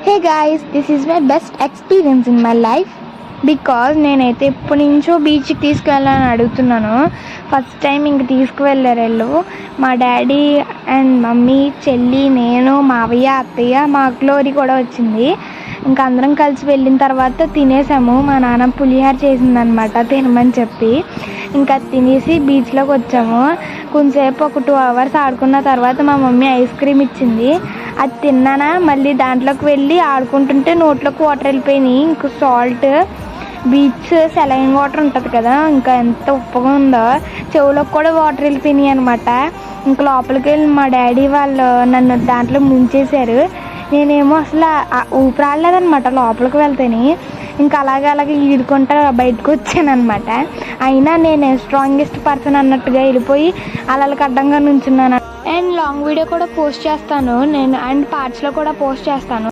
Hey guys, this is my best experience in my life because నేనైతే ఎప్పటి నుంచో బీచ్కి తీసుకెళ్ళాలని అడుగుతున్నాను. ఫస్ట్ టైం ఇంక తీసుకువెళ్ళారు వెళ్ళు. మా డాడీ అండ్ మమ్మీ, చెల్లి, నేను, మావయ్య, అత్తయ్య, మా గ్లోరీ కూడా వచ్చింది. ఇంకా అందరం కలిసి వెళ్ళిన తర్వాత తినేసాము. మా నాన్న పులిహార చేసిందనమాట తినమని చెప్పి. ఇంకా తినేసి బీచ్లోకి వచ్చాము. కొంచెంసేపు ఒక 2 hours ఆడుకున్న తర్వాత మా మమ్మీ ఐస్ క్రీమ్ ఇచ్చింది. అది తిన్నానా, మళ్ళీ దాంట్లోకి వెళ్ళి ఆడుకుంటుంటే నోట్లోకి వాటర్ వెళ్ళిపోయినాయి. ఇంక సాల్ట్, బీచ్ సెలైన్ వాటర్ ఉంటుంది కదా, ఇంకా ఎంత ఉప్పుగా ఉందో, చెవులోకి కూడా వాటర్ వెళ్ళిపోయినాయి అనమాట. ఇంకా లోపలికి వెళ్ళి మా డాడీ వాళ్ళు నన్ను దాంట్లో ముంచేశారు. నేనేమో అసలు ఊపిరాడలేదనమాట లోపలికి వెళ్తేనే. ఇంకా అలాగే ఈడుకుంటా బయటకు వచ్చాను అనమాట. అయినా నేను స్ట్రాంగెస్ట్ పర్సన్ అన్నట్టుగా వెళ్ళిపోయి అలలకు అడ్డంగా నుంచున్నాను. అండ్ లాంగ్ వీడియో కూడా పోస్ట్ చేస్తాను నేను, అండ్ పార్ట్స్లో కూడా పోస్ట్ చేస్తాను.